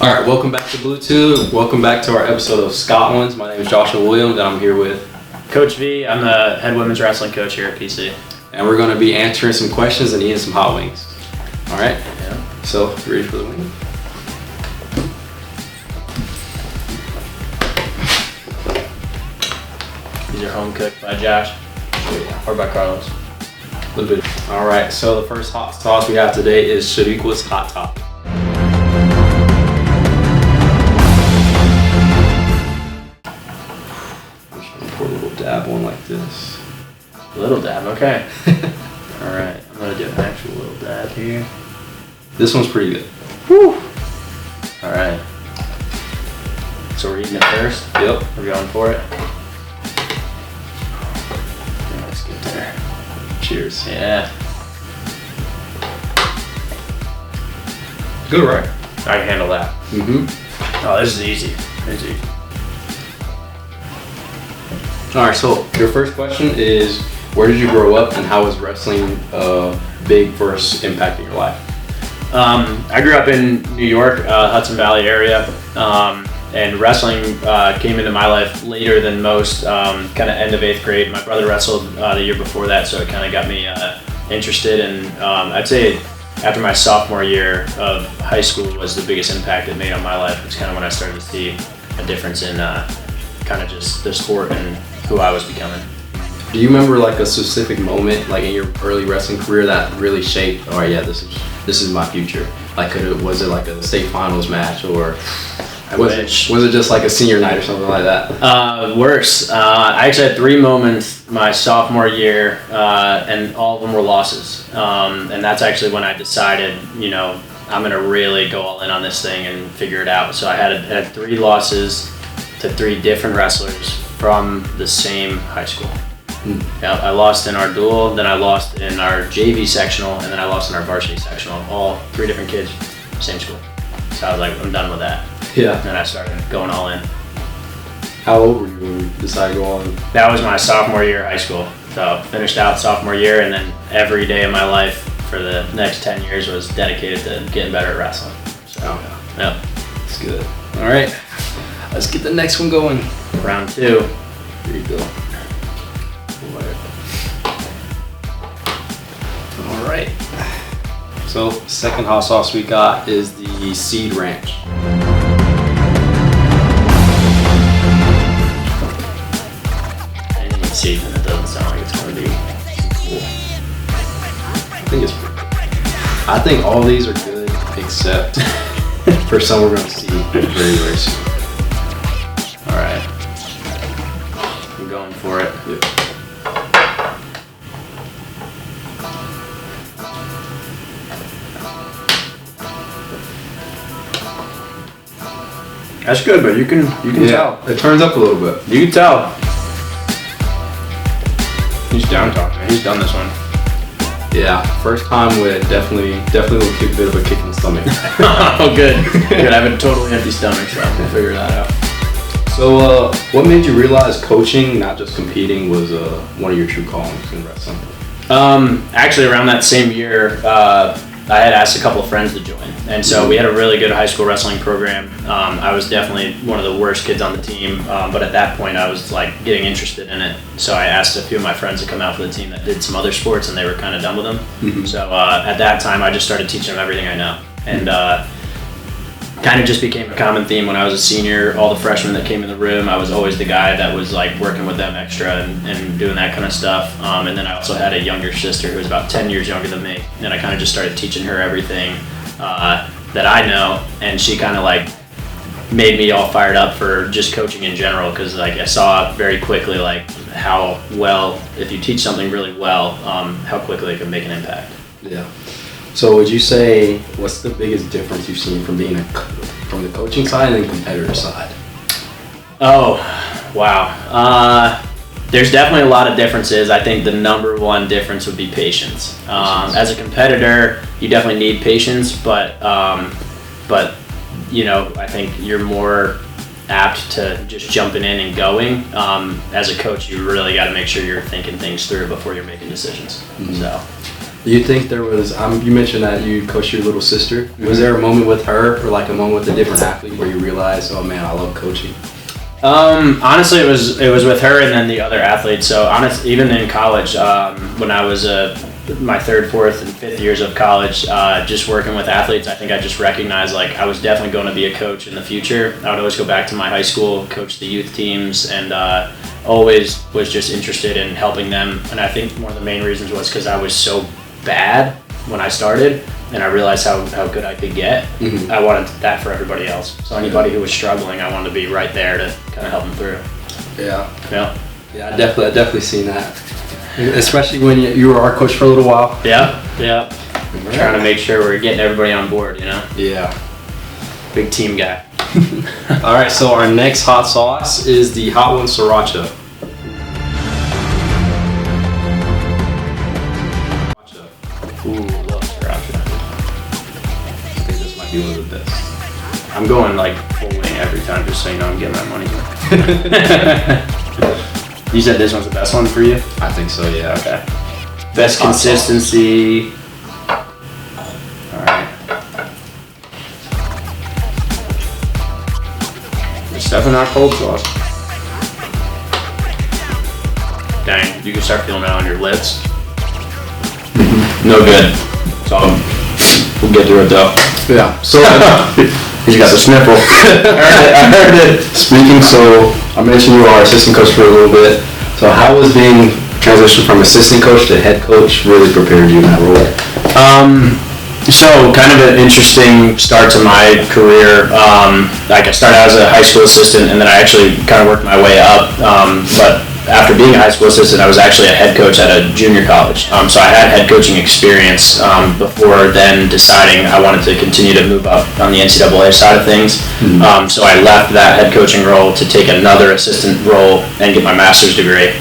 Alright, welcome back to BlueTube. Welcome back to our episode of Scot Ones. My name is Joshua Williams and I'm here with Coach V. I'm the head women's wrestling coach here at PC. And we're going to be answering some questions and eating some hot wings. Alright? Yeah. So, you ready for the wing? These are home cooked by Josh or by Carlos. A little bit. Alright, so the first hot sauce we have today is Shariqua's Hot Top. I'm just going to pour a little dab on like this. A little dab, okay. Alright, I'm going to do an actual little dab here. This one's pretty good. Whew. Alright. So we're eating it first? Yep. We're going for it? Let's get there. Cheers. Yeah. Good, right? I can handle that. Mm-hmm. Oh, this is easy. This is easy. Alright, so your first question is, where did you grow up and how was wrestling big versus impacting your life? I grew up in New York, Hudson Valley area, and wrestling came into my life later than most, kind of end of 8th grade. My brother wrestled the year before that, so it kind of got me interested, and I'd say after my sophomore year of high school was the biggest impact it made on my life. It's kind of when I started to see a difference in kind of just the sport and who I was becoming. Do you remember like a specific moment like in your early wrestling career that really shaped, oh yeah, this is my future? Like was it like a state finals match, or was it just like a senior night or something like that? Worse. I actually had 3 moments my sophomore year, and all of them were losses. And that's actually when I decided, you know, I'm gonna really go all in on this thing and figure it out. So I had 3 losses to 3 different wrestlers from the same high school. Yeah, I lost in our dual, then I lost in our JV sectional, and then I lost in our varsity sectional. All 3 different kids, same school. So I was like, I'm done with that. Yeah. And then I started going all in. How old were you when you decided to go all in? That was my sophomore year of high school. So finished out sophomore year, and then every day of my life for the next 10 years was dedicated to getting better at wrestling. So, yeah. That's good. All right, let's get the next one going. Round 2. Here you go. All right. So second hot sauce we got is the Seed Ranch. Anything with seeds in it doesn't sound like it's going to be cool. I think all these are good except for some we're going to see very, very soon. All right. I'm going for it. Yep. That's good, but you can tell. It turns up a little bit. You can tell. He's down talking. He's done this one. Yeah, first time with definitely a bit of a kick in the stomach. Oh, good. Good. I have a totally empty stomach, so we'll figure that out. So, what made you realize coaching, not just competing, was one of your true callings in wrestling? Actually, around that same year, I had asked a couple of friends to join, and so we had a really good high school wrestling program. I was definitely one of the worst kids on the team, but at that point I was like getting interested in it. So I asked a few of my friends to come out for the team that did some other sports, and they were kind of done with them. Mm-hmm. So at that time I just started teaching them everything I know, and kind of just became a common theme when I was a senior. All the freshmen that came in the room, I was always the guy that was like working with them extra and doing that kind of stuff. And then I also had a younger sister who was about 10 years younger than me, and I kind of just started teaching her everything that I know, and she kind of like made me all fired up for just coaching in general, because like I saw very quickly like how well, if you teach something really well, how quickly it can make an impact. Yeah. So would you say, what's the biggest difference you've seen from being from the coaching side and the competitor side? Oh, wow. There's definitely a lot of differences. I think the number one difference would be patience. As a competitor, you definitely need patience, but you know, I think you're more apt to just jumping in and going. As a coach, you really got to make sure you're thinking things through before you're making decisions. Mm-hmm. So. Do you think there was, you mentioned that you coached your little sister. Was there a moment with her or like a moment with a different athlete where you realized, oh man, I love coaching? Honestly, it was with her and then the other athletes. So even in college, when I was my third, fourth, and fifth years of college, just working with athletes, I think I just recognized like I was definitely going to be a coach in the future. I would always go back to my high school, coach the youth teams, and always was just interested in helping them. And I think one of the main reasons was because I was so bad when I started, and I realized how good I could get. Mm-hmm. I wanted that for everybody else. So anybody who was struggling, I wanted to be right there to kind of help them through. Yeah. Yeah. I definitely seen that. Especially when you were our coach for a little while. Yeah. Right. Trying to make sure we're getting everybody on board, you know? Yeah. Big team guy. All right, so our next hot sauce is the Hot One Sriracha. Ooh, love sriracha. I think this might be one of the best. I'm going like full wing every time, just so you know I'm getting my money. You said this one's the best one for you? I think so, yeah. Okay. Best consistency. Alright. It's definitely not cold sauce. Dang, you can start feeling it on your lips. No good. So we'll get through it though. Yeah. So he's got the sniffle. I heard it. Speaking, so I mentioned you are assistant coach for a little bit. So how was being transition from assistant coach to head coach really prepared you in that role? So kind of an interesting start to my career. Like I started out as a high school assistant, and then I actually kind of worked my way up. But after being a high school assistant, I was actually a head coach at a junior college. So I had head coaching experience before then deciding I wanted to continue to move up on the NCAA side of things. Mm-hmm. So I left that head coaching role to take another assistant role and get my master's degree.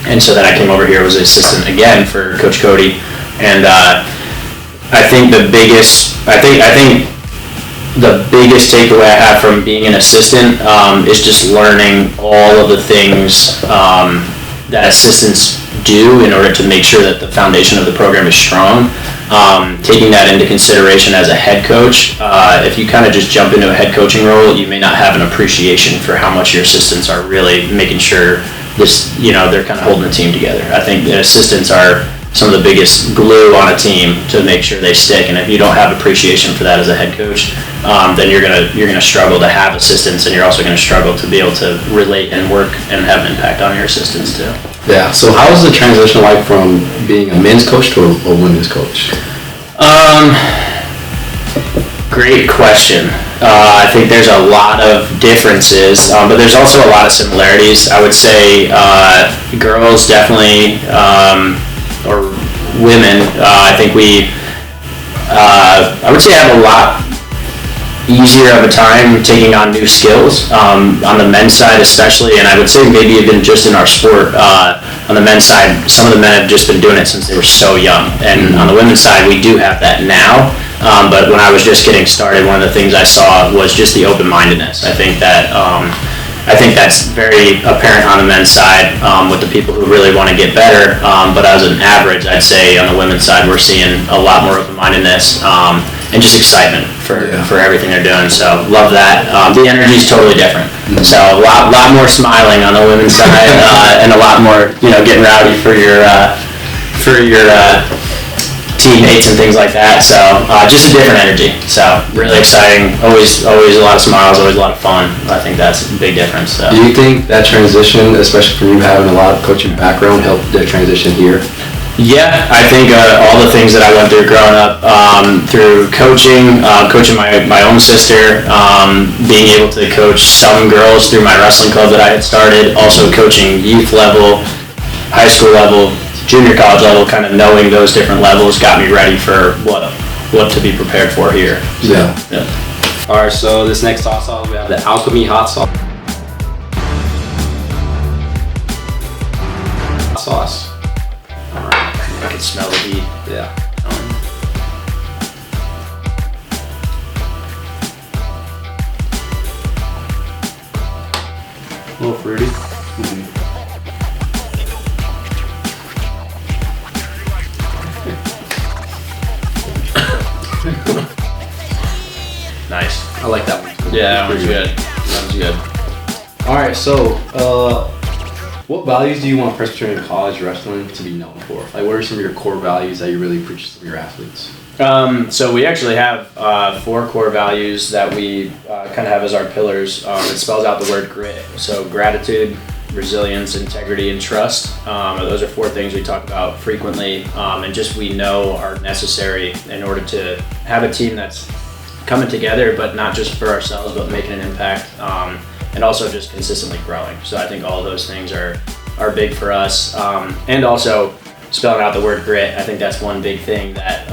And so then I came over here, was an assistant again for Coach Cody. And I think the biggest takeaway I have from being an assistant is just learning all of the things that assistants do in order to make sure that the foundation of the program is strong. Taking that into consideration as a head coach, if you kind of just jump into a head coaching role, you may not have an appreciation for how much your assistants are really making sure they're kind of holding the team together. I think that assistants are some of the biggest glue on a team to make sure they stick, and if you don't have appreciation for that as a head coach, then you're gonna struggle to have assistants, and you're also gonna struggle to be able to relate and work and have an impact on your assistants too. Yeah. So how was the transition like from being a men's coach to a women's coach? Great question. I think there's a lot of differences, but there's also a lot of similarities. I would say girls definitely. Or women, I think I would say have a lot easier of a time taking on new skills on the men's side especially, and I would say maybe even just in our sport. On the men's side, some of the men have just been doing it since they were so young, and on the women's side we do have that now, but when I was just getting started, one of the things I saw was just the open-mindedness. I think that's very apparent on the men's side with the people who really want to get better. But as an average, I'd say on the women's side, we're seeing a lot more open-mindedness and just excitement for everything they're doing. So love that. The energy is totally different. So a lot more smiling on the women's side and a lot more getting rowdy for your teammates and things like that. So just a different energy. So really exciting. Always a lot of smiles. Always a lot of fun. I think that's a big difference. So. Do you think that transition, especially for you having a lot of coaching background, helped the transition here? Yeah, I think all the things that I went through growing up, through coaching my own sister, being able to coach some girls through my wrestling club that I had started, also coaching youth level, high school level, junior college level, kind of knowing those different levels got me ready for what to be prepared for here. Yeah. All right, so this next hot sauce, we have the Alchemy hot sauce. All right. I can smell the heat. Yeah. A little fruity. Mm-hmm. nice. I like that one. Yeah, that one's good. That was good. All right, so what values do you want Presbyterian College Wrestling to be known for? Like, what are some of your core values that you really preach to your athletes? So we actually have 4 core values that we kind of have as our pillars. It spells out the word grit. So gratitude, resilience, integrity, and trust. Those are 4 things we talk about frequently, and just we know are necessary in order to have a team that's coming together, but not just for ourselves, but making an impact, and also just consistently growing. So I think all of those things are big for us, and also spelling out the word grit. I think that's one big thing that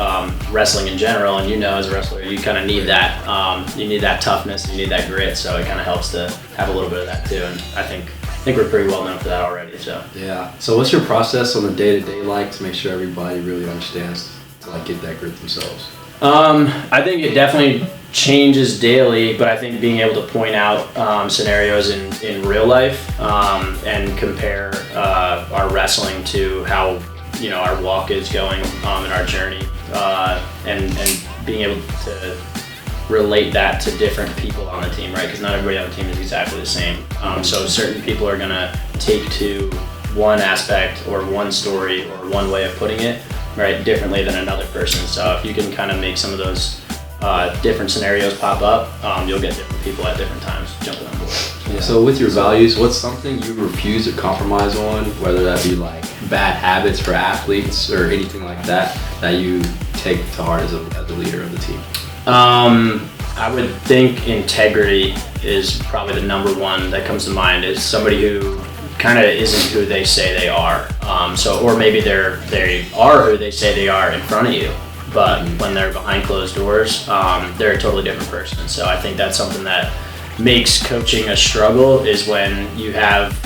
wrestling in general, and as a wrestler, you kind of need that. You need that toughness, you need that grit. So it kind of helps to have a little bit of that too. And I think we're pretty well known for that already. So yeah. So what's your process on the day-to-day like to make sure everybody really understands to like get that grit themselves? I think it definitely changes daily, but I think being able to point out scenarios in real life and compare our wrestling to how our walk is going in our journey, and being able to relate that to different people on the team, right? Because not everybody on the team is exactly the same. So certain people are gonna take to one aspect or one story or one way of putting it, right, differently than another person. So if you can kind of make some of those different scenarios pop up, you'll get different people at different times jumping on board. Yeah. So with your values, what's something you refuse to compromise on, whether that be like bad habits for athletes or anything like that, that you take to heart as a leader of the team? I would think integrity is probably the number one that comes to mind, is somebody who kind of isn't who they say they are. Or maybe they are who they say they are in front of you, but when they're behind closed doors, they're a totally different person. So I think that's something that makes coaching a struggle, is when you have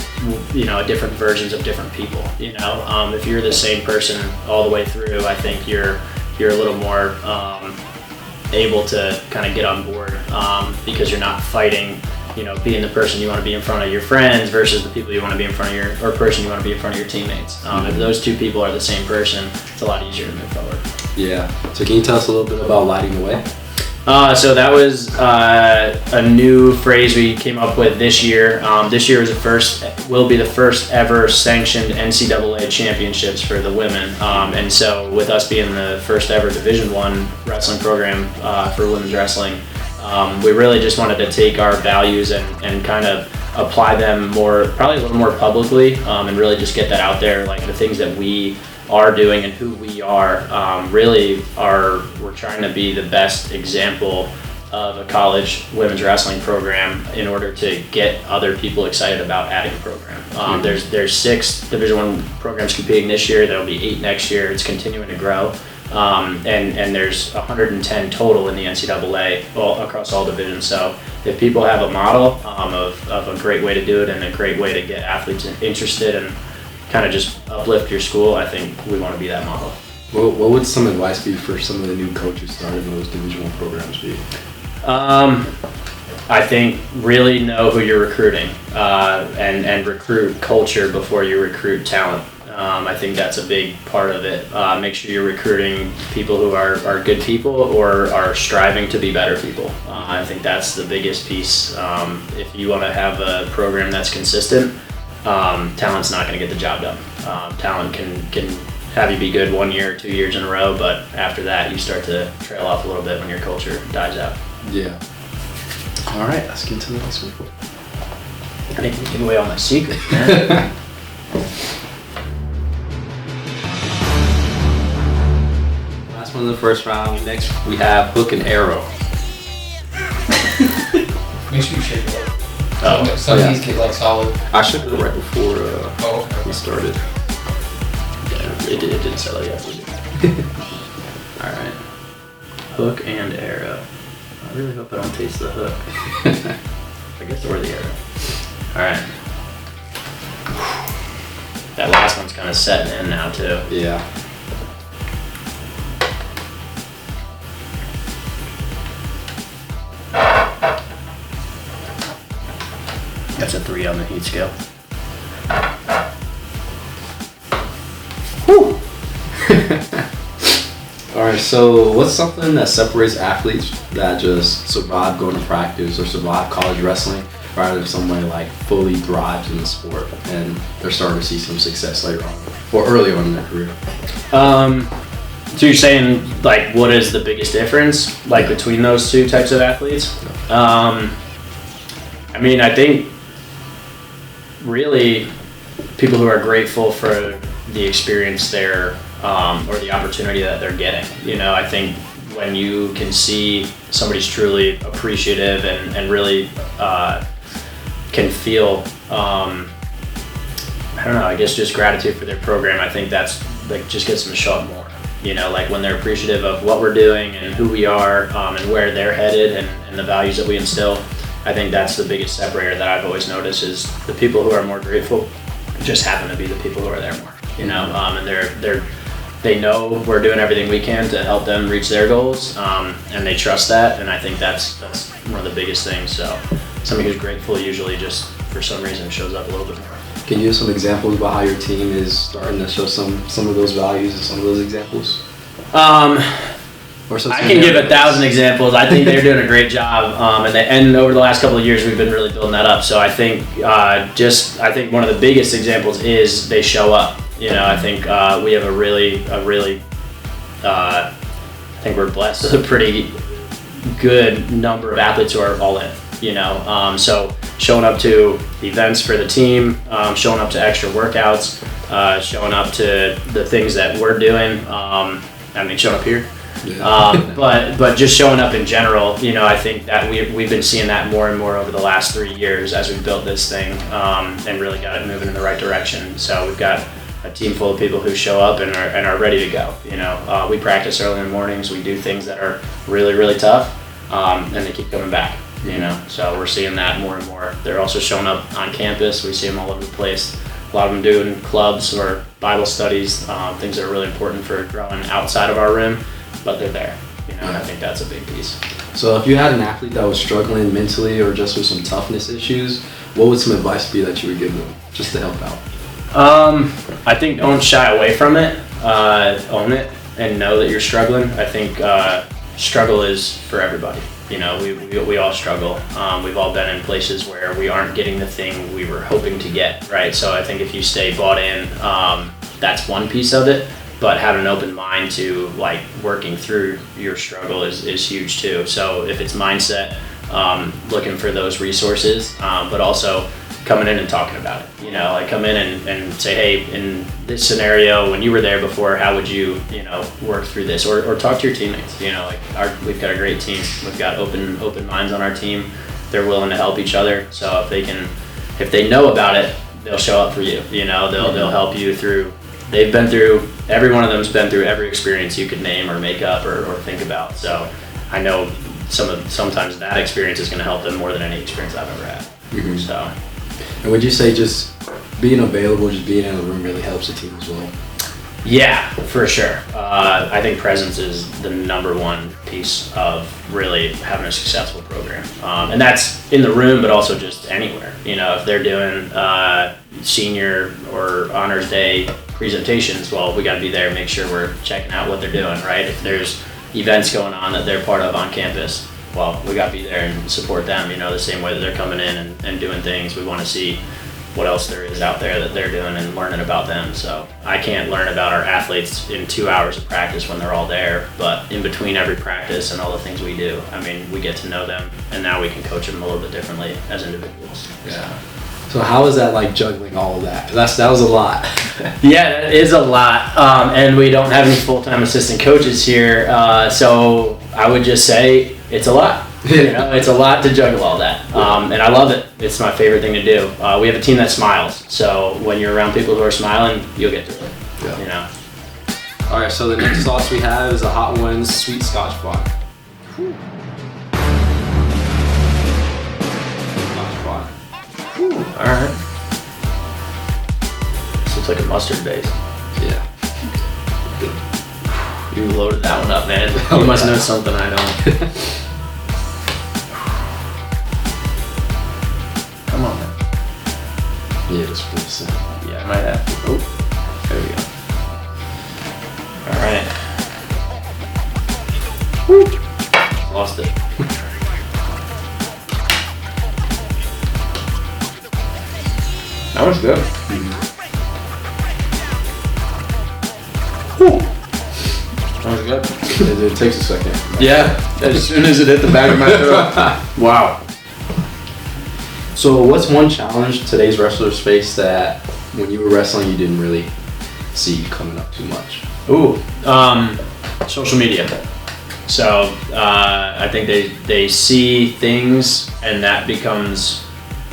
different versions of different people. If you're the same person all the way through, I think you're a little more able to kind of get on board, because you're not fighting, being the person you want to be in front of your friends versus the people you want to be in front of person you want to be in front of your teammates. If those 2 people are the same person, it's a lot easier to move forward. Yeah. So can you tell us a little bit about lighting the way? So that was a new phrase we came up with this year. This year will be the first ever sanctioned NCAA championships for the women. And so with us being the first ever Division I wrestling program for women's wrestling, we really just wanted to take our values and kind of apply them probably a little more publicly, and really just get that out there, like the things that we are doing and who we are. We're trying to be the best example of a college women's wrestling program in order to get other people excited about adding a program. There's 6 Division I programs competing this year. There'll be 8 next year. It's continuing to grow. And there's 110 total in the NCAA across all divisions. So if people have a model of a great way to do it and a great way to get athletes interested and kind of just uplift your school, I think we want to be that model. What would some advice be for some of the new coaches starting those Division I programs be? I think really know who you're recruiting, and recruit culture before you recruit talent. I think that's a big part of it. Make sure you're recruiting people who are good people or are striving to be better people. I think that's the biggest piece. If you want to have a program that's consistent, talent's not going to get the job done. Talent can have you be good 1 year or 2 years in a row, but after that you start to trail off a little bit when your culture dies out. Yeah. All right, let's get to the next one. I think you give away all my secrets, man. Last one in the first round. Next we have hook and arrow. Make sure you shake it up. Oh, Some of these get like solid. I shook it right before Okay. we started. yeah, it didn't sell it yet. All right, hook and arrow. I really hope I don't taste the hook. I guess or the arrow. All right. That last one's kind of setting in now too. Yeah. That's a 3 on the heat scale. Whew. All right, so what's something that separates athletes that just survive going to practice or survive college wrestling rather than someone like fully thrives in the sport and they're starting to see some success later on or early on in their career? So you're saying, like, what is the biggest difference, like, between those two types of athletes? I mean, I think really people who are grateful for the experience there or the opportunity that they're getting. You know, I think when you can see somebody's truly appreciative and really can feel, I don't know, I guess just gratitude for their program, I think that's, like, just gets them to show up more. You know, like when they're appreciative of what we're doing and who we are and where they're headed and the values that we instill, I think that's the biggest separator that I've always noticed is the people who are more grateful just happen to be the people who are there more, you know, and they know we're doing everything we can to help them reach their goals, and they trust that, and I think that's one of the biggest things. So somebody who's grateful usually just for some reason shows up a little bit more. Can you give some examples about how your team is starting to show some of those values and some of those examples? I can give 1,000 examples. I think they're doing a great job, and over the last couple of years we've been really building that up. So I think I think one of the biggest examples is they show up. You know, I think we have a really I think we're blessed with a pretty good number of athletes who are all in. You know, so showing up to events for the team, showing up to extra workouts, showing up to the things that we're doing. Showing up here. Yeah. But just showing up in general, you know, I think that we've been seeing that more and more over the last 3 years as we've built this thing and really got it moving in the right direction. So we've got a team full of people who show up and are ready to go. You know, we practice early in the mornings. We do things that are really, really tough, and they keep coming back. You know, so we're seeing that more and more. They're also showing up on campus. We see them all over the place. A lot of them doing clubs or Bible studies, things that are really important for growing outside of our rim, but they're there. You know, and I think that's a big piece. So if you had an athlete that was struggling mentally or just with some toughness issues, what would some advice be that you would give them just to help out? I think don't shy away from it. Own it and know that you're struggling. I think struggle is for everybody. You know, we all struggle. We've all been in places where we aren't getting the thing we were hoping to get, right? So I think if you stay bought in, that's one piece of it. But having an open mind to, like, working through your struggle is huge too. So if it's mindset, looking for those resources, but also coming in and talking about it. You know, like come in and say, hey, in this scenario, when you were there before, how would you know, work through this? Or talk to your teammates. You know, like we've got a great team. We've got open minds on our team. They're willing to help each other. So if they know about it, they'll show up for you. You know, they'll help you through. Every one of them's been through every experience you could name or make up or think about. So I know sometimes that experience is going to help them more than any experience I've ever had. Mm-hmm. So. And would you say just being available, just being in the room really helps the team as well? Yeah, for sure. I think presence is the number one piece of really having a successful program. And that's in the room, but also just anywhere. You know, if they're doing senior or honors day presentations, well, we got to be there and make sure we're checking out what they're doing, right? If there's events going on that they're part of on campus, well, we got to be there and support them, you know, the same way that they're coming in and doing things. We want to see what else there is out there that they're doing and learning about them. So I can't learn about our athletes in 2 hours of practice when they're all there, but in between every practice and all the things we do, I mean, we get to know them, and now we can coach them a little bit differently as individuals. Yeah. So how is that like juggling all of that? That was a lot. Yeah, that is a lot. And we don't have any full-time assistant coaches here. So I would just say it's a lot. You know, it's a lot to juggle all that. And I love it. It's my favorite thing to do. We have a team that smiles. So when you're around people who are smiling, you'll get through it. Yeah. You know. All right, so the next sauce we have is a Hot Ones sweet Scotch bonnet. All right. This looks like a mustard base. Yeah. You loaded that one up, man. You must know something I don't. Come on, man. Yeah, it's pretty simple. Yeah, I might have to. Oh, there we go. All right. Sounds good. Sounds good. It takes a second. Yeah, as soon as it hit the back of my throat. Wow. So what's one challenge today's wrestlers face that when you were wrestling you didn't really see coming up too much? Ooh, social media. So I think they see things and that becomes,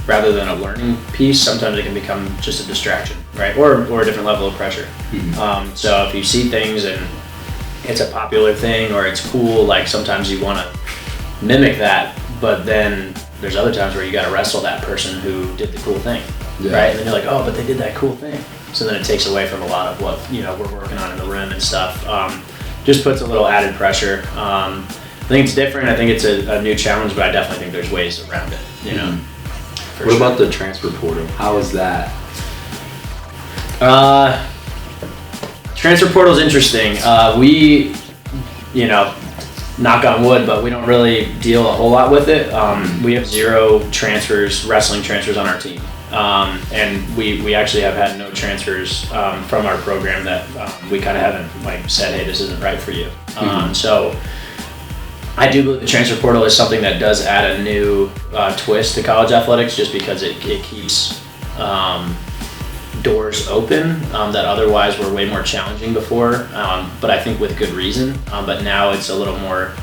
rather than a learning piece, sometimes it can become just a distraction, right? Or a different level of pressure. Mm-hmm. So if you see things and it's a popular thing or it's cool, like sometimes you want to mimic that, but then there's other times where you got to wrestle that person who did the cool thing, right? And then you're like, oh, but they did that cool thing. So then it takes away from a lot of what we're working on in the room and stuff. Just puts a little added pressure. I think it's different. I think it's a new challenge, but I definitely think there's ways around it. What about the transfer portal? How is that? Transfer portal is interesting. We, knock on wood, but we don't really deal a whole lot with it. We have 0 wrestling transfers on our team. And we actually have had no transfers from our program that we kind of haven't said, hey, this isn't right for you. So I do believe the transfer portal is something that does add a new twist to college athletics, just because it keeps doors open that otherwise were way more challenging before, but I think with good reason. But now it's a little more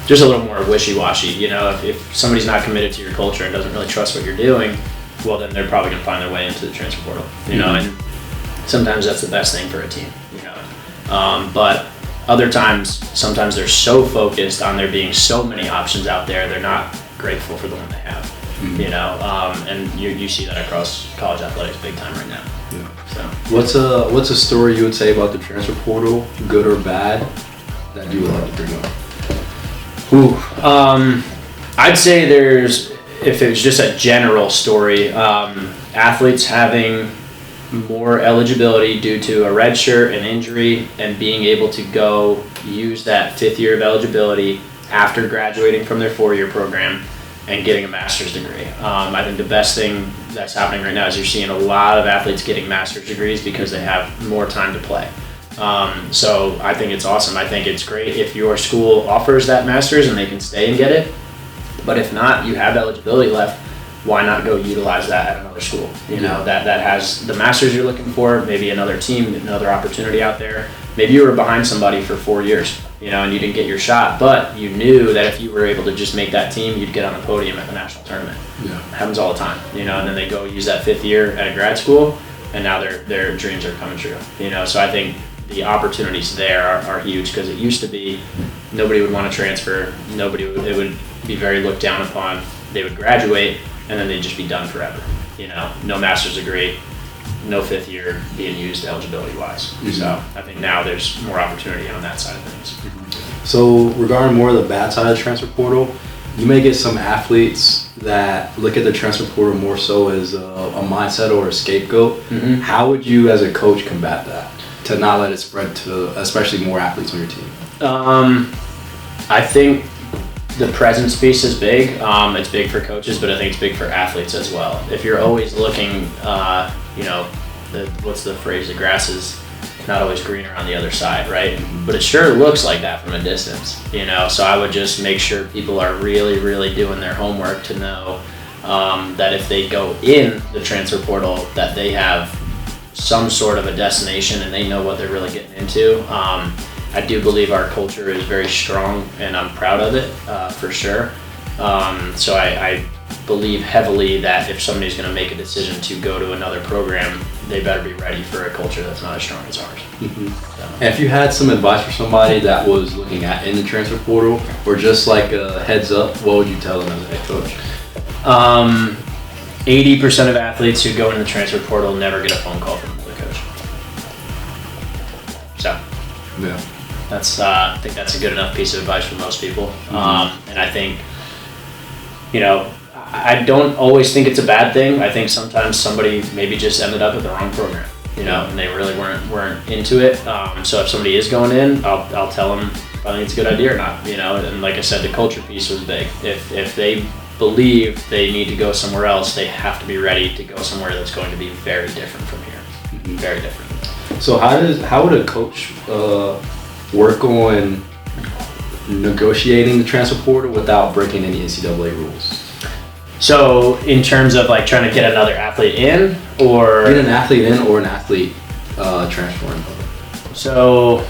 wishy-washy. If somebody's not committed to your culture and doesn't really trust what you're doing, well, then they're probably going to find their way into the transfer portal. And sometimes that's the best thing for a team. But other times, sometimes they're so focused on there being so many options out there, they're not grateful for the one they have. And you see that across college athletics big time right now. Yeah. So What's a story you would say about the transfer portal, good or bad, that you would like to bring up? I'd say if it was just a general story, athletes having more eligibility due to a red shirt, an injury, and being able to go use that 5th year of eligibility after graduating from their 4-year program and getting a master's degree. I think the best thing that's happening right now is you're seeing a lot of athletes getting master's degrees because they have more time to play. So I think it's awesome. I think it's great if your school offers that master's and they can stay and get it. But if not, you have eligibility left, why not go utilize that at another school? That has the master's you're looking for, maybe another team, another opportunity out there. Maybe you were behind somebody for 4 years, and you didn't get your shot, but you knew that if you were able to just make that team, you'd get on the podium at the national tournament. Yeah. It happens all the time, and then they go use that 5th year at a grad school, and now their dreams are coming true. So I think the opportunities there are huge, because it used to be nobody would want to transfer, it would be very looked down upon. They would graduate and then they'd just be done forever. No master's degree, no 5th year being used eligibility wise. So I think now there's more opportunity on that side of things. So regarding more of the bad side of the transfer portal, you may get some athletes that look at the transfer portal more so as a mindset or a scapegoat. How would you as a coach combat that, to not let it spread to especially more athletes on your team? I think the presence piece is big. It's big for coaches, but I think it's big for athletes as well. If you're always looking, what's the phrase? The grass is not always greener on the other side, right? But it sure looks like that from a distance, So I would just make sure people are really, really doing their homework to know that if they go in the transfer portal, that they have some sort of a destination and they know what they're really getting into. I do believe our culture is very strong, and I'm proud of it, for sure. So I believe heavily that if somebody's going to make a decision to go to another program, they better be ready for a culture that's not as strong as ours. So. And if you had some advice for somebody that was looking at in the transfer portal, or just like a heads up, what would you tell them as a head coach? 80% of athletes who go into the transfer portal never get a phone call from the coach. So. Yeah. I think that's a good enough piece of advice for most people. And I think, I don't always think it's a bad thing. I think sometimes somebody maybe just ended up at the wrong program, and they really weren't into it. So if somebody is going in, I'll tell them if I think it's a good idea or not, and like I said, the culture piece was big. If they believe they need to go somewhere else, they have to be ready to go somewhere that's going to be very different from here. Mm-hmm. Very different. So how would a coach work on negotiating the transfer portal without breaking any NCAA rules? So in terms of like trying to get another athlete in, or Get an athlete in or an athlete transferring? so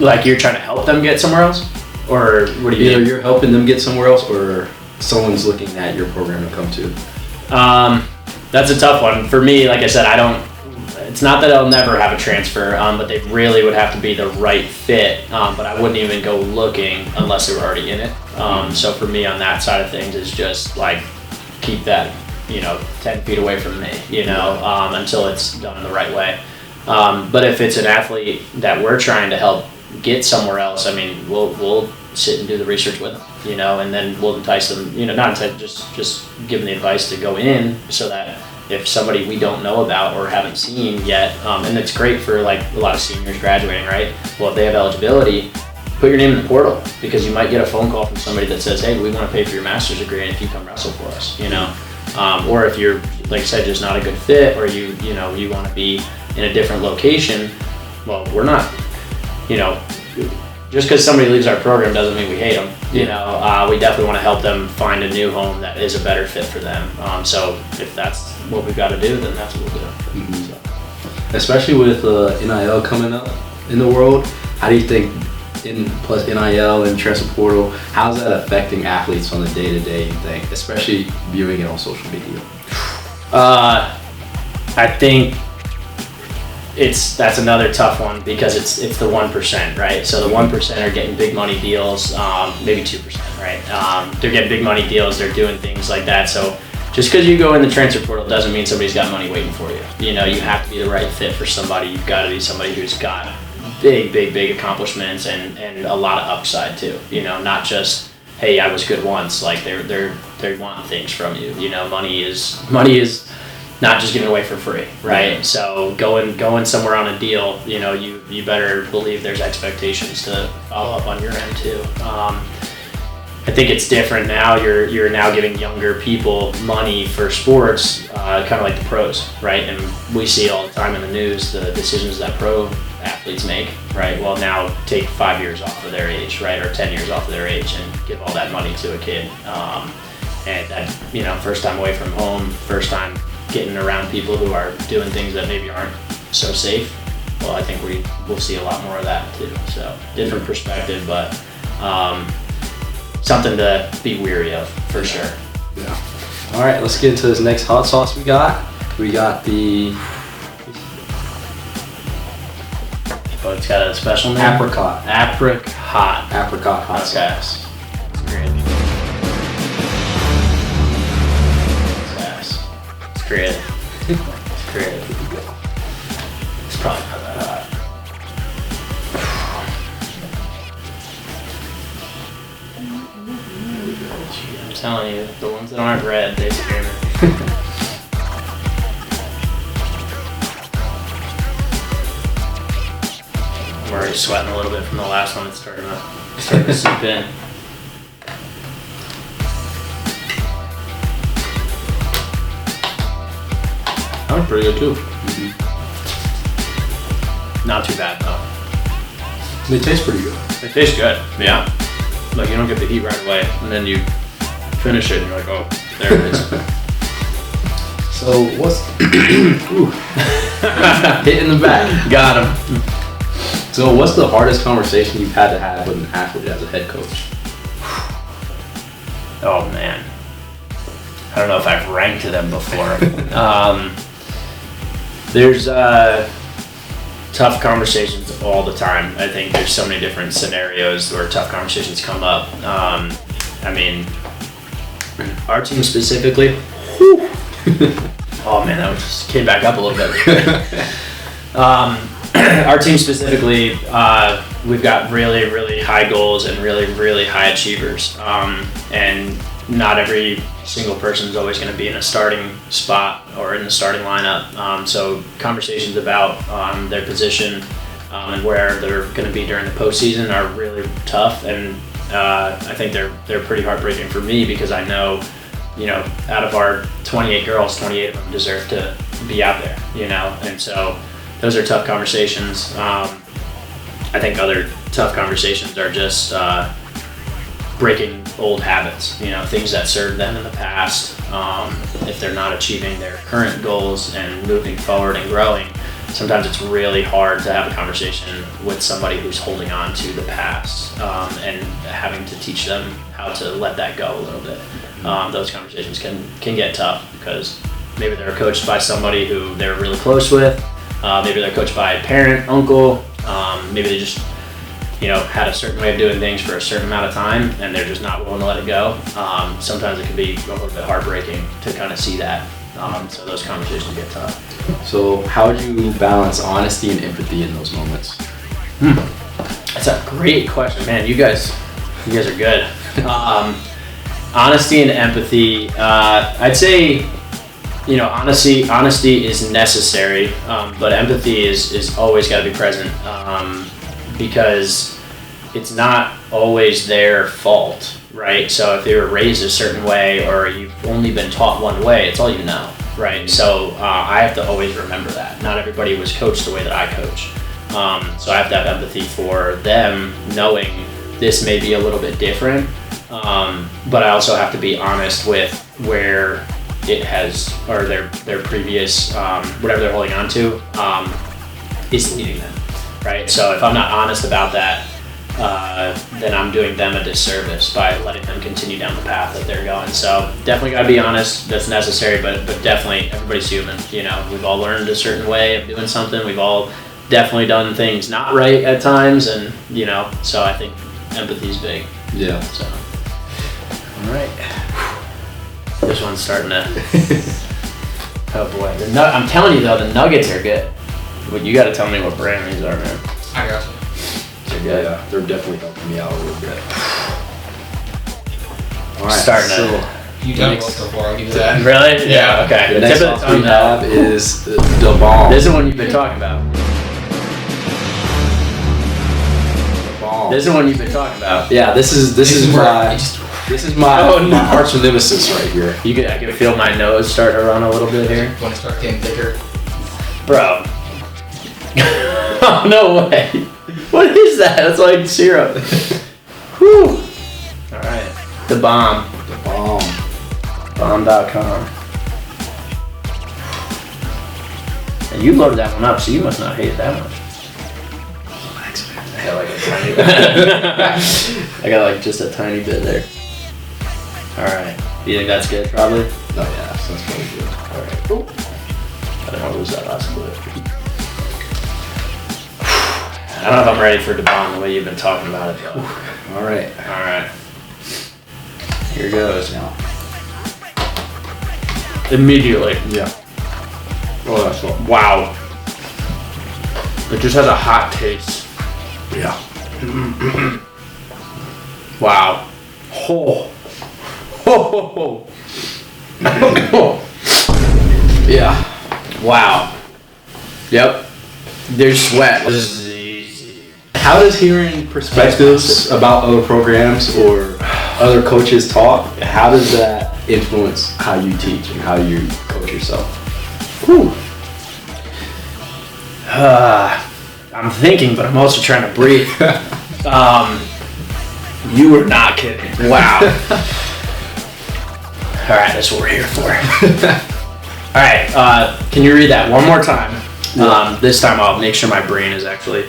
like you're trying to help them get somewhere else, or what do you Either mean? you're helping them get somewhere else or someone's looking at your program to come to. That's a tough one for me. Like I said, it's not that I'll never have a transfer, but they really would have to be the right fit. But I wouldn't even go looking unless they were already in it. So for me on that side of things is just like keep that, 10 feet away from me, until it's done in the right way. But if it's an athlete that we're trying to help get somewhere else, I mean, we'll sit and do the research with them, and then we'll entice them, not entice, just give them the advice to go in so that if somebody we don't know about or haven't seen yet, and it's great for like a lot of seniors graduating, right? Well, if they have eligibility, put your name in the portal because you might get a phone call from somebody that says, hey, we want to pay for your master's degree and if you come wrestle for us, or if you're, like I said, just not a good fit or you want to be in a different location, well, we're not, just because somebody leaves our program doesn't mean we hate them. We definitely want to help them find a new home that is a better fit for them. So if that's what we've got to do, then that's what we'll do. Mm-hmm. Especially with NIL coming up in the world, how do you think, plus NIL and transfer portal, how's that affecting athletes on the day-to-day, you think, especially viewing it on social media? I think that's another tough one because it's the 1%, right? So the 1% are getting big money deals, maybe 2%, right? They're getting big money deals, they're doing things like that. So just because you go in the transfer portal doesn't mean somebody's got money waiting for you. You have to be the right fit for somebody. You've got to be somebody who's got big accomplishments and a lot of upside too. Not just, hey, I was good once. Like they want things from you. Money is not just given away for free, right? Yeah. So going somewhere on a deal, you better believe there's expectations to follow up on your end too. I think it's different now. You're now giving younger people money for sports, kind of like the pros, right? And we see all the time in the news the decisions that pro athletes make, right? Well, now take 5 years off of their age, right, or 10 years off of their age, and give all that money to a kid. And that first time away from home, first time getting around people who are doing things that maybe aren't so safe. Well, I think we'll see a lot more of that too. So different perspective, but something to be weary of for sure. Yeah. All right, let's get into this next hot sauce we got. We got the Oh, it's got a special name? apricot. Apricot Hot Okay. sauce. Great. It's creative. It's creative. It's probably not that hot. I'm telling you, the ones that aren't red, they scare me. I'm already sweating a little bit from the last one. It's starting to seep in. That was pretty good too. Mm-hmm. Not too bad though. They taste pretty good. It tastes good. Yeah. Like you don't get the heat right away, and then you finish it, and you're like, oh, there it is. So what's hit in the back? Got him. So what's the hardest conversation you've had to have with an athlete as a head coach? Oh man. I don't know if I've ranked them before. There's tough conversations all the time. I think there's so many different scenarios where tough conversations come up. I mean, our team specifically. Oh man, that just came back up a little bit. Our team specifically, we've got really, really high goals and really, really high achievers. And not every single person is always going to be in a starting spot or in the starting lineup. So conversations about their position and where they're going to be during the postseason are really tough. And I think they're pretty heartbreaking for me because I know, out of our 28 girls, 28 of them deserve to be out there, and so those are tough conversations. I think other tough conversations are just breaking old habits, things that served them in the past. If they're not achieving their current goals and moving forward and growing, sometimes it's really hard to have a conversation with somebody who's holding on to the past and having to teach them how to let that go a little bit. Those conversations can get tough because maybe they're coached by somebody who they're really close with. Maybe they're coached by a parent, uncle. Maybe they just had a certain way of doing things for a certain amount of time and they're just not willing to let it go. Sometimes it can be a little bit heartbreaking to kind of see that. So those conversations get tough. So how do you balance honesty and empathy in those moments? That's a great question, man. You guys are good. Honesty and empathy. I'd say, honesty is necessary, but empathy is always got to be present because it's not always their fault, right? So if they were raised a certain way or you've only been taught one way, it's all you know, right? So I have to always remember that. Not everybody was coached the way that I coach. So I have to have empathy for them knowing this may be a little bit different, but I also have to be honest with where it has, or their previous, whatever they're holding on to, is leading them, right? So if I'm not honest about that, then I'm doing them a disservice by letting them continue down the path that they're going. So definitely gotta be honest, that's necessary, but definitely everybody's human, we've all learned a certain way of doing something, we've all definitely done things not right at times, and so I think empathy's big. Yeah. So, all right. This one's starting to. Oh boy, I'm telling you though, the nuggets are good. But you got to tell me what brand these are, man. I got you. They're good. Yeah, they're definitely helping me out a little bit. All right. Starting so to. You done well so far, I'll give you that. Really? Yeah. Okay. The next tip of sauce the we tongue have is the bomb. This is one you've been talking about. This is one you've been talking about. Yeah, this is my arch nemesis right here. I can feel my nose starting to run a little bit here. Want to start getting thicker? Bro. Oh, no way. What is that? That's like syrup. Whew. Alright. The bomb. The bomb. Bomb.com. And you loaded that one up, so you must not hate it that much. I got like a tiny bit. I got like just a tiny bit there. Alright. You think that's good, probably? Oh yeah, that's probably good. Alright. Cool. I don't want to lose that last clip. I don't know if I'm ready for DeBon the way you've been talking about it though. Alright. Alright. Here goes. Now. Immediately. Yeah. Oh, that's all. Wow. It just has a hot taste. Yeah. Wow. Oh. Oh. Yeah. Wow. Yep. There's sweat. How does hearing perspectives about other programs or other coaches talk, how does that influence how you teach and how you coach yourself? Whew. I'm thinking, but I'm also trying to breathe. You were not kidding. Wow. All right, that's what we're here for. All right, can you read that one more time? This time I'll make sure my brain is actually.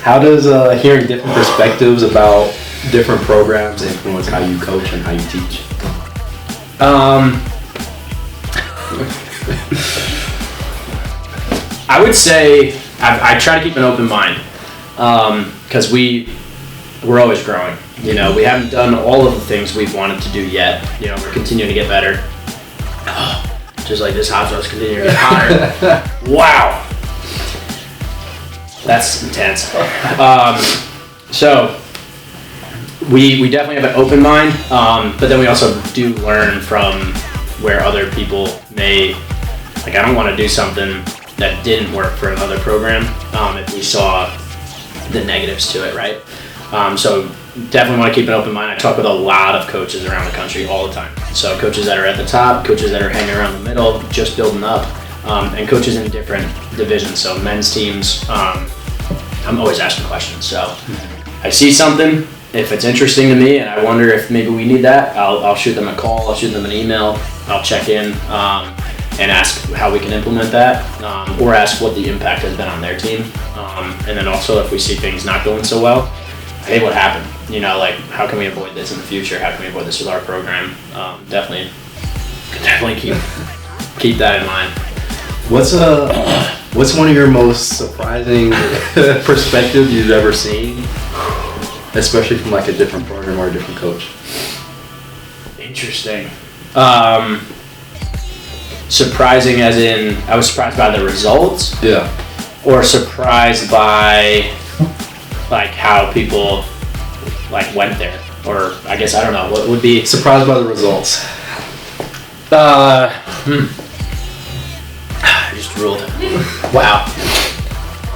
How does hearing different perspectives about different programs influence how you coach and how you teach? I would say I try to keep an open mind because we're always growing. We haven't done all of the things we've wanted to do yet. We're continuing to get better. Just like this hot sauce continuing to get hotter. Wow. That's intense. So we definitely have an open mind, but then we also do learn from where other people may, like I don't want to do something that didn't work for another program if we saw the negatives to it, right? So definitely want to keep an open mind. I talk with a lot of coaches around the country all the time. So coaches that are at the top, coaches that are hanging around the middle, just building up, and coaches in different divisions. So men's teams, I'm always asking questions. So I see something, if it's interesting to me and I wonder if maybe we need that, I'll shoot them a call, I'll shoot them an email, I'll check in and ask how we can implement that, or ask what the impact has been on their team. And then also if we see things not going so well, hey, what happened? You know, like, how can we avoid this in the future? How can we avoid this with our program? Definitely keep that in mind. What's one of your most surprising perspectives you've ever seen, especially from like a different program or a different coach? Interesting. Surprising as in, I was surprised by the results? Yeah. Or surprised by like how people like went there? Or I guess, I don't know, what would be? Surprised by the results. I just drooled. Wow.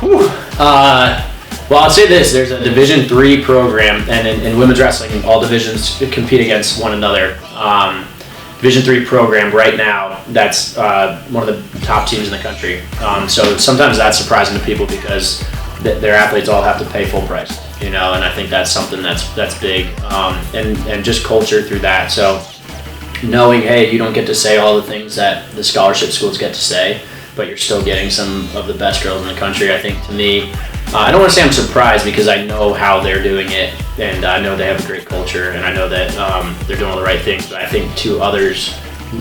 Whew. Well, I'll say this, there's a Division III program, and in women's wrestling, all divisions compete against one another. Division III program right now, that's one of the top teams in the country. So sometimes that's surprising to people because their athletes all have to pay full price, you know, and I think that's something that's big, and just culture through that. So knowing, hey, you don't get to say all the things that the scholarship schools get to say, but you're still getting some of the best girls in the country. I think, to me, I don't want to say I'm surprised because I know how they're doing it, and I know they have a great culture, and I know that they're doing all the right things, but I think to others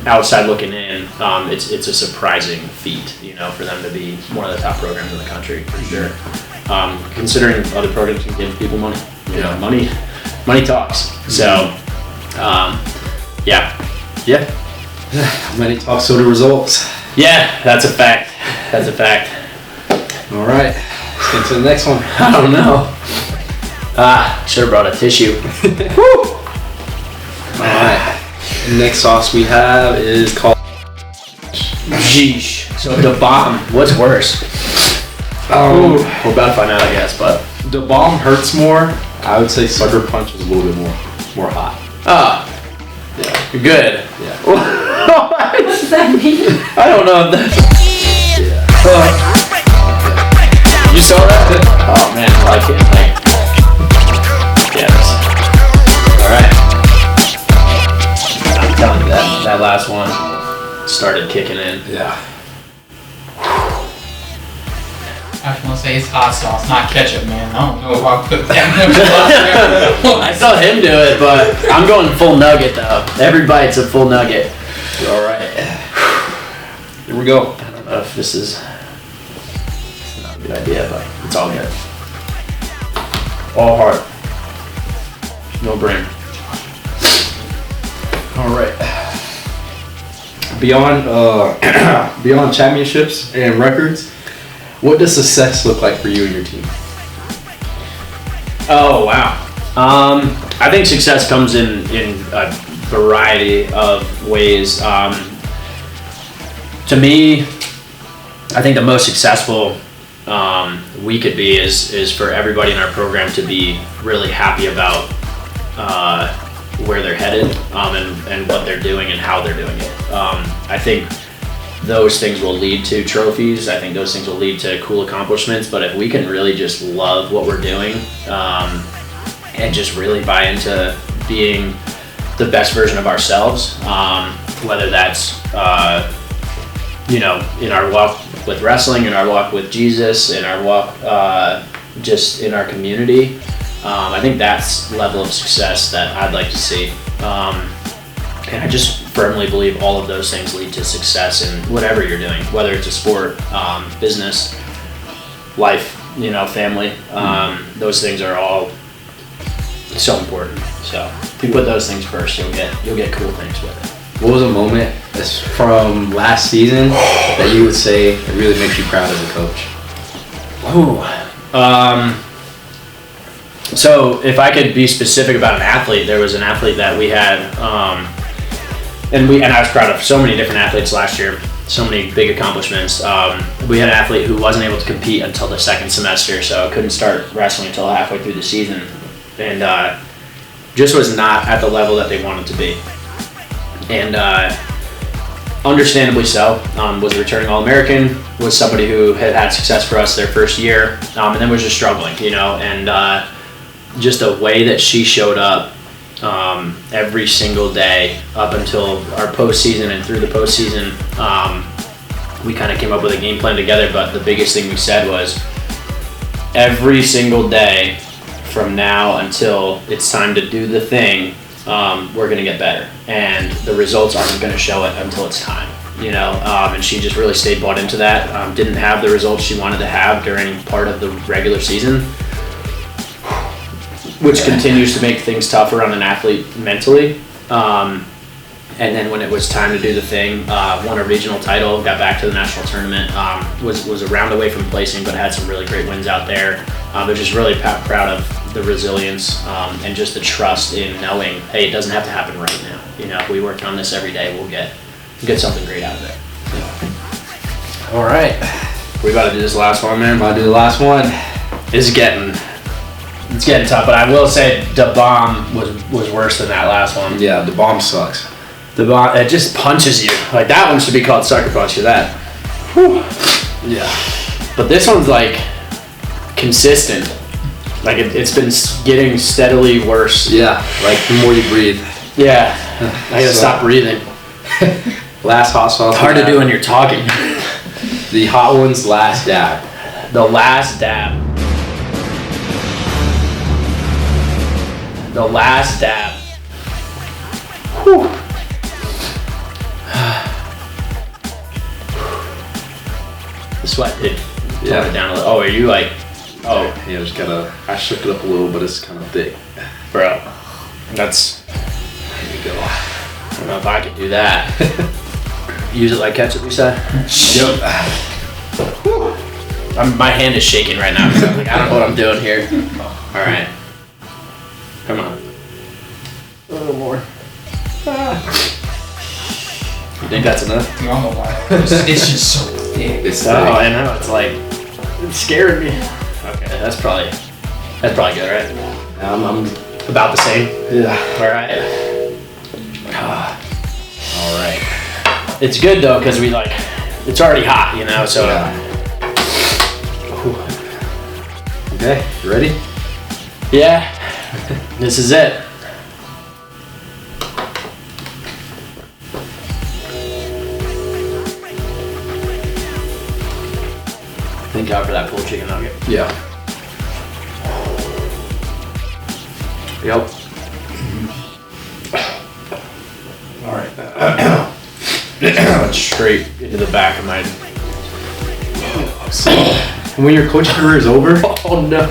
outside looking in, it's a surprising feat, you know, for them to be one of the top programs in the country, for sure. Considering other programs can give people money, you know, money talks. So, yeah. Money talks, so do results. Yeah, that's a fact. All right, let's get to the next one. I don't know. Should have brought a tissue. Woo! All right. Next sauce we have is called. Sheesh. So the bomb. What's worse? We're about to find out, I guess. But The bomb hurts more. I would say sucker punch is a little bit more hot. yeah, good. Yeah. What does that mean? I don't know if that's. You saw that? Oh man, I can't think. Yes. All right. I'm telling you that last one started kicking in. Yeah. I just want to say it's hot sauce, not ketchup, man. I don't know if I'll put that much I saw him do it, but I'm going full nugget though. Every bite's a full nugget. All right. Here we go. I don't know if this is not a good idea, but it's all good. All heart. No brain. All right. Beyond championships and records, what does success look like for you and your team? Oh wow. I think success comes in a variety of ways. To me, I think the most successful we could be is for everybody in our program to be really happy about where they're headed and what they're doing and how they're doing it. I think those things will lead to trophies. I think those things will lead to cool accomplishments. But if we can really just love what we're doing and just really buy into being the best version of ourselves, whether that's you know, in our walk with wrestling, in our walk with Jesus, in our walk just in our community, I think that's the level of success that I'd like to see. And I just firmly believe all of those things lead to success in whatever you're doing, whether it's a sport, business, life, you know, family. Those things are all so important. So if you put those things first, you'll get cool things with it. What was a moment from last season that you would say it really makes you proud as a coach? So if I could be specific about an athlete, there was an athlete that we had, and I was proud of so many different athletes last year, so many big accomplishments. We had an athlete who wasn't able to compete until the second semester, so couldn't start wrestling until halfway through the season. And just was not at the level that they wanted to be. And understandably so. Was a returning All-American, was somebody who had success for us their first year, and then was just struggling, and just the way that she showed up every single day up until our postseason and through the postseason, we kind of came up with a game plan together, but the biggest thing we said was every single day from now until it's time to do the thing, we're going to get better, and the results aren't going to show it until it's time, and she just really stayed bought into that. Didn't have the results she wanted to have during part of the regular season, which continues to make things tougher on an athlete mentally. And then when it was time to do the thing, won a regional title, got back to the national tournament, was a round away from placing, but had some really great wins out there. They're just really proud of the resilience and just the trust in knowing, hey, it doesn't have to happen right now. If we work on this every day, we'll get something great out of it. All right. We about to do this last one, man. About to do the last one. It's getting tough, but I will say the bomb was worse than that last one. Yeah, the bomb sucks. The bomb, it just punches you. Like that one should be called sucker punch. You're that. Whew. Yeah. But this one's like consistent. Like it's been getting steadily worse. Yeah, like the more you breathe. Yeah, I gotta stop breathing. Last hot sauce. It's hard to do when you're talking. The Hot Ones last dab. The last dab. The last dab. Whew. The sweat did tone it down a little. Oh, are you like, oh. Yeah, I shook it up a little, but it's kind of thick. Bro, that's, There you go. I don't know if I could do that. Use it like ketchup, you said? Yep. My hand is shaking right now. So I'm like, I don't know what I'm doing here. All right. Come on. A little more. You think that's enough? I don't know why. It's just so thick. It's Oh, thick. I know. It's like, it scared me. Okay, that's probably good, right? I'm About the same. yeah. All right. All right. It's good though, because it's already hot, so. Yeah. Okay, you ready? Yeah. This is it. Thank God for that pulled chicken nugget. Yeah. Yep. All right. Went straight into the back of my. When your coaching career is over, Oh no.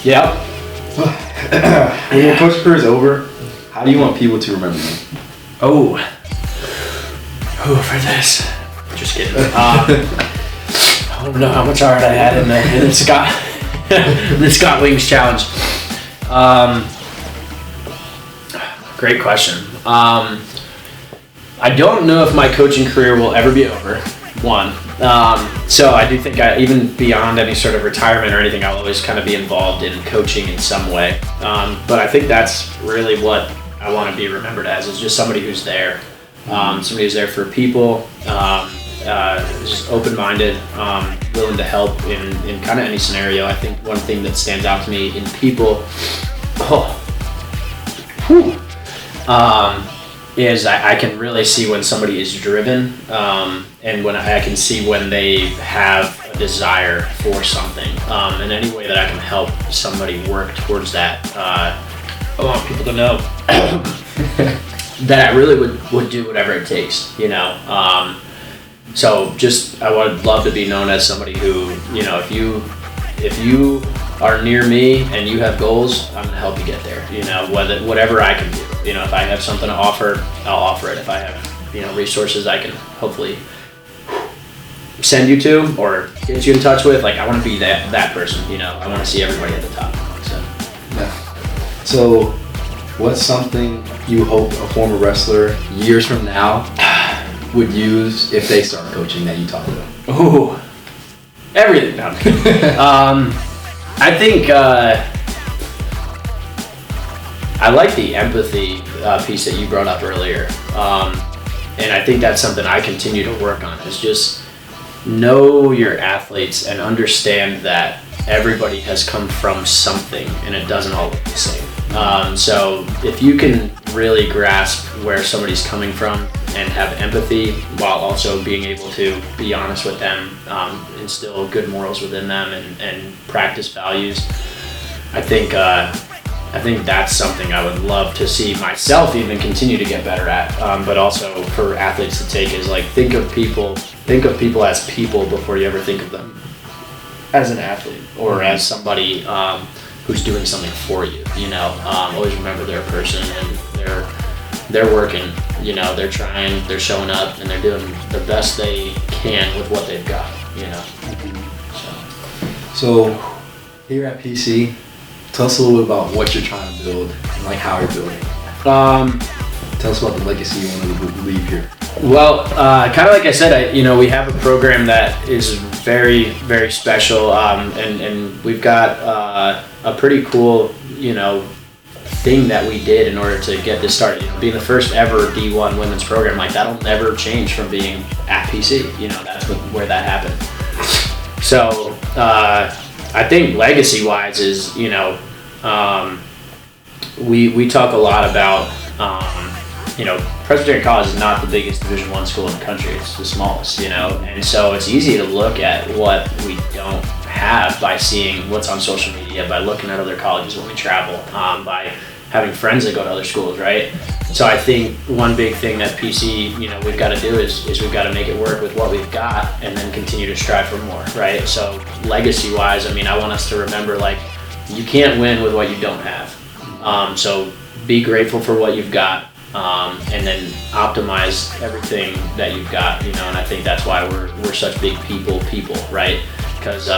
Yep. when your coaching career is over, how do you want people to remember you? Oh. For this. Just kidding. I don't know how much art I had in the Scott the Scott Wings challenge. Great question. I don't know if my coaching career will ever be over. One. So I do think even beyond any sort of retirement or anything, I'll always kind of be involved in coaching in some way. But I think that's really what I want to be remembered as, is just somebody who's there. Somebody who's there for people, just open-minded, willing to help in kind of any scenario. I think one thing that stands out to me in people is I can really see when somebody is driven, and when I can see when they have a desire for something, and any way that I can help somebody work towards that. I want people to know that I really would do whatever it takes, so just I would love to be known as somebody who, if you are near me and you have goals, I'm gonna help you get there. Whatever I can do. If I have something to offer, I'll offer it. If I have, resources I can hopefully send you to or get you in touch with, I want to be that person. I want to see everybody at the top. So, what's something you hope a former wrestler years from now would use if they start coaching that you taught them? Ooh, everything. I think I like the empathy piece that you brought up earlier. And I think that's something I continue to work on, is just know your athletes and understand that everybody has come from something and it doesn't all look the same. So if you can really grasp where somebody's coming from and have empathy while also being able to be honest with them, instill good morals within them and practice values, I think that's something I would love to see myself even continue to get better at, but also for athletes to take, is like think of people as people before you ever think of them as an athlete or as somebody who's doing something for you. Always remember they're a person and they're working. They're trying, they're showing up, and they're doing the best they can with what they've got. So here at PC, tell us a little bit about what you're trying to build and like how you're building. Tell us about the legacy you want to leave here. Well, kind of like I said, we have a program that is very, very special, and we've got a pretty cool, thing that we did in order to get this started. Being the first ever D1 women's program, like that'll never change from being at PC. That's where that happened. So I think legacy-wise is, we talk a lot about, Presbyterian College is not the biggest Division I school in the country. It's the smallest, and so it's easy to look at what we don't have by seeing what's on social media, by looking at other colleges when we travel, by having friends that go to other schools, right? So I think one big thing that PC, we've got to do is we've got to make it work with what we've got and then continue to strive for more, right? So legacy-wise, I want us to remember, like, you can't win with what you don't have. So be grateful for what you've got, and then optimize everything that you've got, and I think that's why we're such big people, right? Because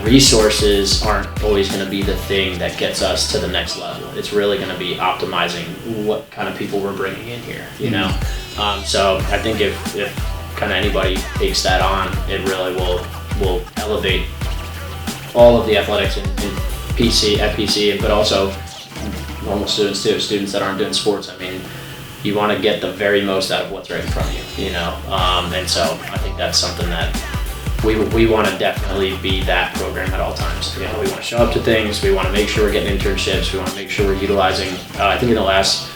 resources aren't always going to be the thing that gets us to the next level. It's really going to be optimizing what kind of people we're bringing in here, So I think if kind of anybody takes that on, it really will elevate all of the athletics in PC, but also normal students too, students that aren't doing sports. You want to get the very most out of what's right in front of you, and so I think that's something that we want to definitely be that program at all times. We want to show up to things, we want to make sure we're getting internships, we want to make sure we're utilizing, I think in the last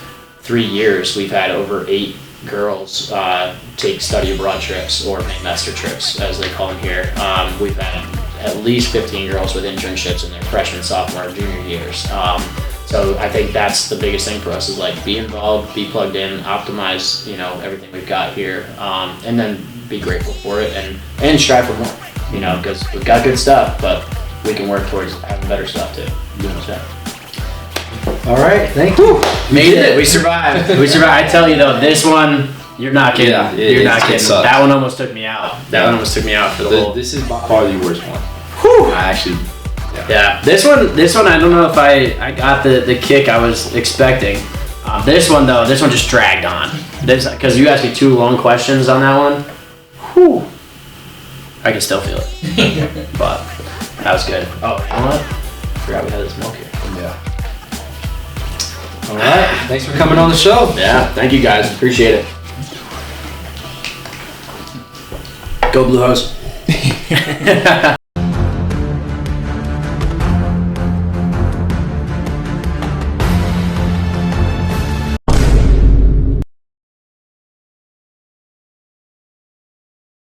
3 years, we've had over 8 girls take study abroad trips or McMaster trips, as they call them here. We've had at least 15 girls with internships in their freshman, sophomore, and junior years. So I think that's the biggest thing for us, is like be involved, be plugged in, optimize, everything we've got here, and then be grateful for it and strive for more, because we've got good stuff, but we can work towards having better stuff too. All right, thank you. Made it. We survived. I tell you though, this one, you're not kidding. Yeah, you're not kidding. sucks. That one almost took me out. One almost took me out for the whole. This is by far the worst one. Whew. I actually. Yeah. This one, I don't know if I got the kick I was expecting. This one just dragged on. Because you asked me 2 long questions on that one. Whew. I can still feel it. But that was good. Oh, you know what? I forgot we had this milk here. Yeah. All right. Thanks for coming on the show. Yeah. Thank you guys. Appreciate it. Go Blue Hose.